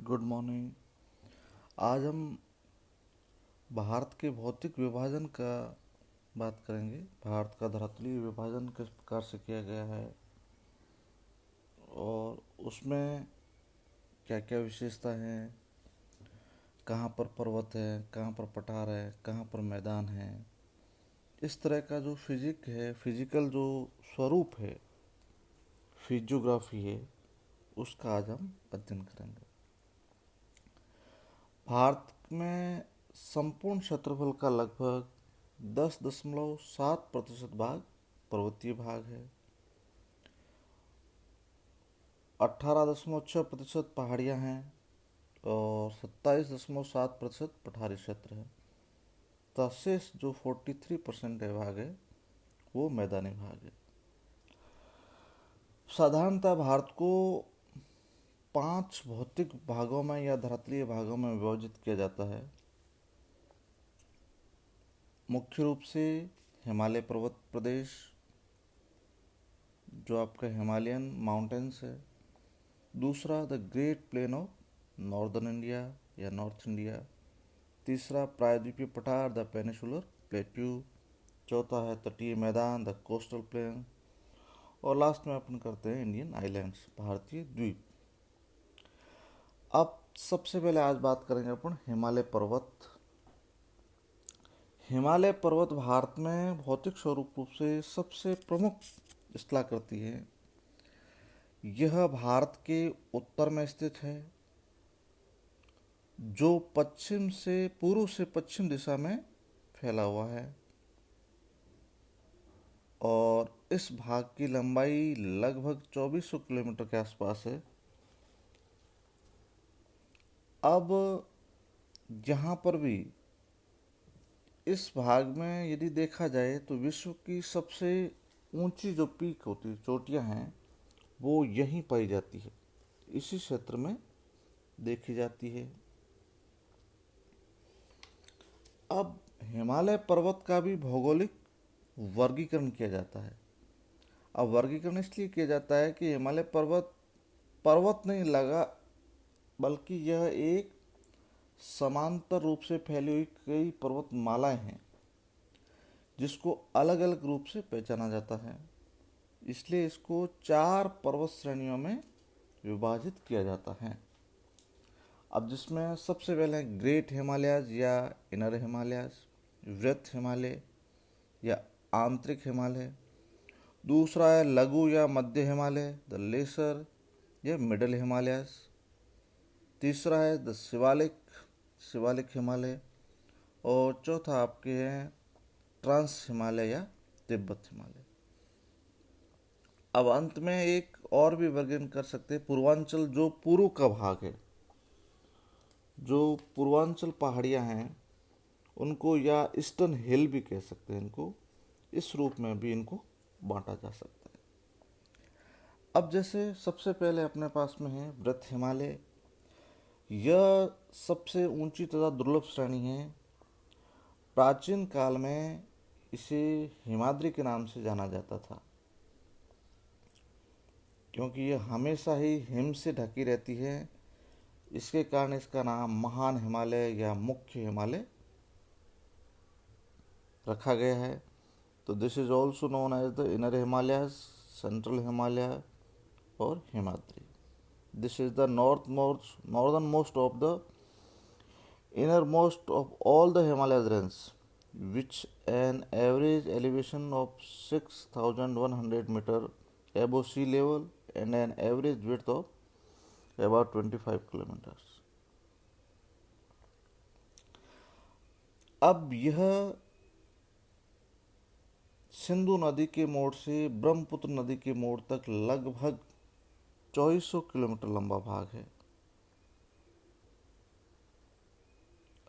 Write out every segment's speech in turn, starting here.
Good morning. आज हम भारत के भौतिक विभाजन का बात करेंगे। भारत का धरातलीय विभाजन किस प्रकार से किया गया है और उसमें क्या क्या विशेषता हैं, कहाँ पर पर्वत है, कहाँ पर पठार है, कहाँ पर मैदान है। इस तरह का जो फिजिकल जो स्वरूप है, फिजियोग्राफी है, उसका आज हम अध्ययन करेंगे। भारत में संपूर्ण क्षेत्रफल का लगभग 10.7% भाग पर्वतीय भाग है, 18.6% पहाड़ियाँ हैं और 27.7% पठारी क्षेत्र है। शेष जो 43% है भाग है वो मैदानी भाग है। साधारणतः भारत को 5 भौतिक भागों में या धरातलीय भागों में विभाजित किया जाता है। मुख्य रूप से हिमालय पर्वत प्रदेश, जो आपका हिमालयन माउंटेन्स है। दूसरा the great plain of northern India या नॉर्थ इंडिया। तीसरा प्रायद्वीपीय पठार द पेनिसुलर प्लेट्यू। चौथा है तटीय मैदान द कोस्टल प्लेन। और लास्ट में अपन करते हैं इंडियन आइलैंड्स, भारतीय द्वीप। अब सबसे पहले आज बात करेंगे अपन हिमालय पर्वत। हिमालय पर्वत भारत में भौतिक स्वरूप रूप से सबसे प्रमुख स्थलाकृति है। यह भारत के उत्तर में स्थित है, जो पूर्व से पश्चिम दिशा में फैला हुआ है और इस भाग की लंबाई लगभग 2400 किलोमीटर के आसपास है। अब यहाँ पर भी इस भाग में यदि देखा जाए तो विश्व की सबसे ऊंची जो पीक होती है, चोटियाँ हैं, वो यहीं पाई जाती है, इसी क्षेत्र में देखी जाती है। अब हिमालय पर्वत का भी भौगोलिक वर्गीकरण किया जाता है। अब वर्गीकरण इसलिए किया जाता है कि हिमालय पर्वत पर्वत नहीं लगा, बल्कि यह एक समांतर रूप से फैली हुई कई पर्वतमालाएं हैं, जिसको अलग अलग रूप से पहचाना जाता है। इसलिए इसको 4 पर्वत श्रेणियों में विभाजित किया जाता है। अब जिसमें सबसे पहले ग्रेट हिमालयाज या इनर हिमालयाज, वृहत हिमालय या आंतरिक हिमालय। दूसरा है लघु या मध्य हिमालय द लेसर या मिडल हिमालयाज। तीसरा है द शिवालिक हिमालय। और चौथा आपके हैं ट्रांस हिमालय या तिब्बत हिमालय। अब अंत में एक और भी वर्गीकरण कर सकते हैं, पूर्वांचल जो पूर्व का भाग है, जो पूर्वांचल पहाड़ियाँ हैं उनको, या ईस्टर्न हिल भी कह सकते हैं इनको, इस रूप में भी इनको बांटा जा सकता है। अब जैसे सबसे पहले अपने पास में है वृहत हिमालय। यह सबसे ऊंची तथा दुर्लभ श्रेणी है। प्राचीन काल में इसे हिमाद्री के नाम से जाना जाता था, क्योंकि यह हमेशा ही हिम से ढकी रहती है। इसके कारण इसका नाम महान हिमालय या मुख्य हिमालय रखा गया है। तो this is also known as the inner Himalaya, central Himalaya और Himadri. This is the northern most of the innermost of all the Himalayas range, which an average elevation of 6,100 meter above sea level and an average width of about 25 kilometers. अब यह सिंधु नदी के मोड़ से ब्रह्मपुत्र नदी के मोड़ तक लगभग 2400 किलोमीटर लंबा भाग है।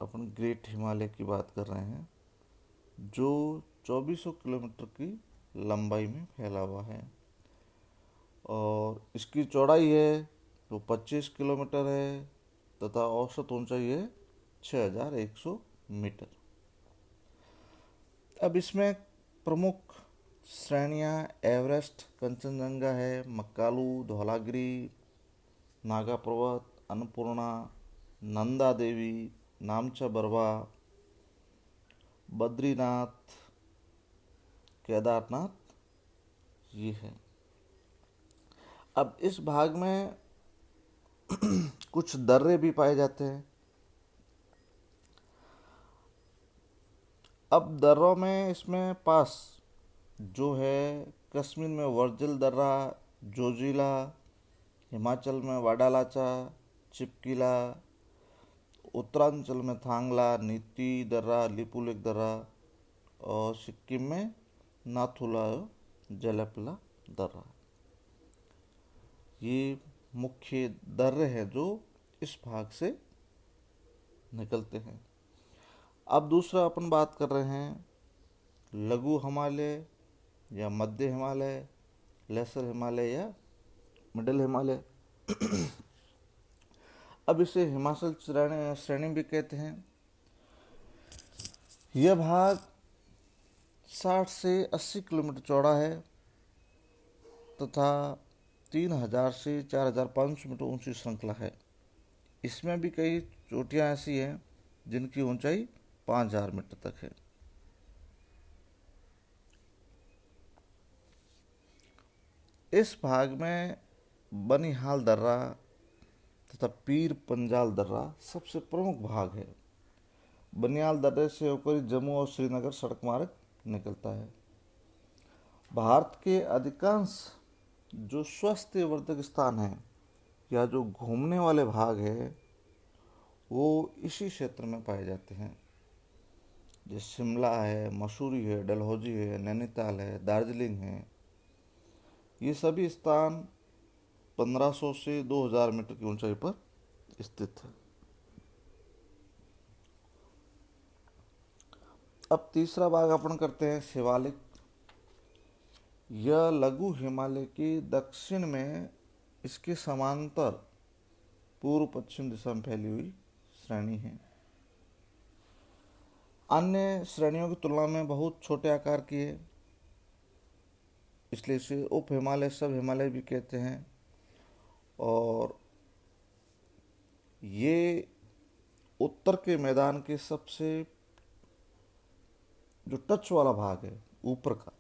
अपन ग्रेट हिमालय की बात कर रहे हैं, जो 2400 किलोमीटर की लंबाई में फैला हुआ है और इसकी चौड़ाई है तो 25 किलोमीटर है तथा औसत ऊंचाई है 6100 मीटर। अब इसमें प्रमुख श्रेणियां एवरेस्ट, कंचनजंगा है, मक्कालू, धौलागिरी, नागा पर्वत, अन्नपूर्णा, नंदा देवी, नामचा बरवा, बद्रीनाथ, केदारनाथ, ये है। अब इस भाग में कुछ दर्रे भी पाए जाते हैं। अब दर्रों में इसमें पास जो है, कश्मीर में वर्जल दर्रा, जोजिला, हिमाचल में वाडालाचा, चिपकिला, उत्तरांचल में थांगला, नीति दर्रा, लिपुलेख दर्रा, और सिक्किम में नाथुला, जलपला दर्रा। ये मुख्य दर्रे हैं जो इस भाग से निकलते हैं। अब दूसरा अपन बात कर रहे हैं लघु हिमालय या मध्य हिमालय, लेसर हिमालय या मिडिल हिमालय। अब इसे हिमाचल श्रेणी भी कहते हैं। यह भाग 60 से 80 किलोमीटर चौड़ा है तथा 3000 से 4500 मीटर ऊंची श्रृंखला है। इसमें भी कई चोटियां ऐसी हैं जिनकी ऊंचाई 5000 मीटर तक है। इस भाग में बनिहाल दर्रा तथा पीर पंजाल दर्रा सबसे प्रमुख भाग है। बनिहाल दर्रे से होकर जम्मू और श्रीनगर सड़क मार्ग निकलता है। भारत के अधिकांश जो स्वास्थ्यवर्धक स्थान हैं या जो घूमने वाले भाग है वो इसी क्षेत्र में पाए जाते हैं। जैसे शिमला है, मसूरी है, डलहौजी है, नैनीताल है, दार्जिलिंग है। ये सभी स्थान 1500 से 2000 मीटर की ऊंचाई पर स्थित है। अब तीसरा भाग अपन करते हैं शिवालिक। यह लघु हिमालय के दक्षिण में इसके समांतर पूर्व पश्चिम दिशा में फैली हुई श्रेणी है। अन्य श्रेणियों की तुलना में बहुत छोटे आकार की है, इसलिए इसे उप हिमालय, सब हिमालय भी कहते हैं। और ये उत्तर के मैदान के सबसे जो टच वाला भाग है ऊपर का,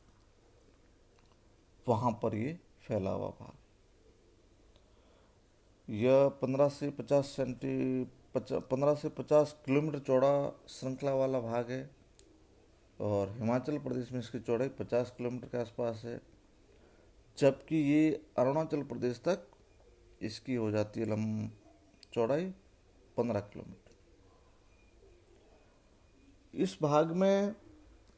वहां पर ये फैला हुआ भाग। यह 15 से 50 किलोमीटर चौड़ा श्रृंखला वाला भाग है और हिमाचल प्रदेश में इसकी चौड़ाई 50 किलोमीटर के आसपास है, जबकि ये अरुणाचल प्रदेश तक इसकी हो जाती है चौड़ाई 15 किलोमीटर। इस भाग में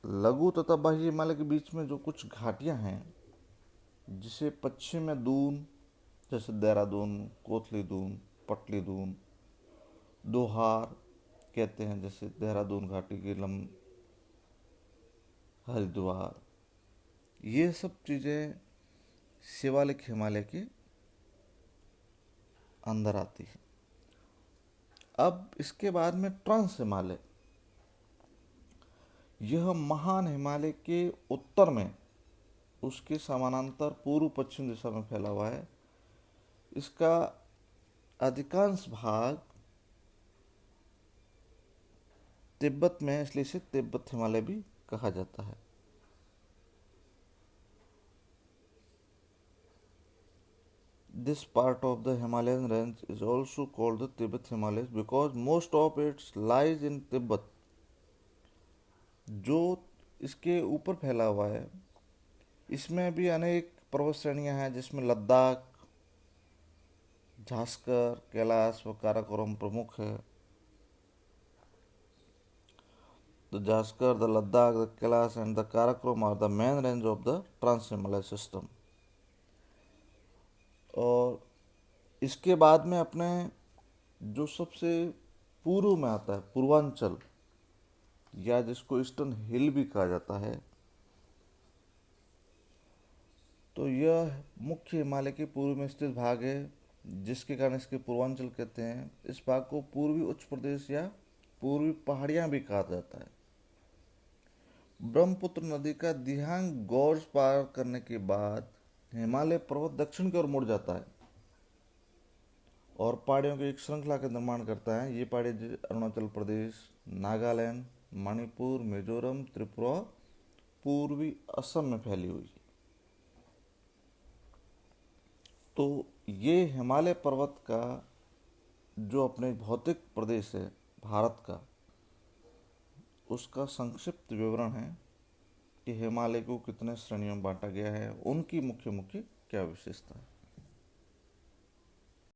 लघु तथा बाह्य हिमालय के बीच में जो कुछ घाटियां हैं, जिसे पश्चिम में दून, जैसे देहरादून, कोतली दून, पटली दून, दोहार कहते हैं, जैसे देहरादून घाटी की हरिद्वार, ये सब चीज़ें शिवालिक हिमालय के अंदर आती है। अब इसके बाद में ट्रांस हिमालय। यह महान हिमालय के उत्तर में उसके समानांतर पूर्व पश्चिम दिशा में फैला हुआ है। इसका अधिकांश भाग तिब्बत में, इसलिए इसे तिब्बत हिमालय भी कहा जाता है। This part of the Himalayan range is also called the Tibet Himalayas because most of it lies in Tibet। जो इसके ऊपर फैला हुआ है, इसमें भी अनेक पर्वत श्रेणियां हैं, जिसमें लद्दाख, झास्कर, कैलाश व काराकोरम प्रमुख है। The Jaskar, the Ladakh, the Kailash and the Karakoram are the main range of the Trans-Himalaya system। और इसके बाद में अपने जो सबसे पूर्व में आता है पूर्वांचल, या जिसको ईस्टर्न हिल भी कहा जाता है, तो यह मुख्य हिमालय के पूर्व में स्थित भाग है, जिसके कारण इसके पूर्वांचल कहते हैं। इस भाग को पूर्वी उच्च प्रदेश या पूर्वी पहाड़ियां भी कहा जाता है। ब्रह्मपुत्र नदी का दिहांग गॉर्ज पार करने के बाद हिमालय पर्वत दक्षिण की ओर मुड़ जाता है और पहाड़ियों की एक श्रृंखला का निर्माण करता है। ये पहाड़ी अरुणाचल प्रदेश, नागालैंड, मणिपुर, मिजोरम, त्रिपुरा, पूर्वी असम में फैली हुई है। तो ये हिमालय पर्वत का जो अपने भौतिक प्रदेश है भारत का, उसका संक्षिप्त विवरण है कि हिमालय को कितने श्रेणियों में बांटा गया है, उनकी मुख्य मुख्य क्या विशेषता है।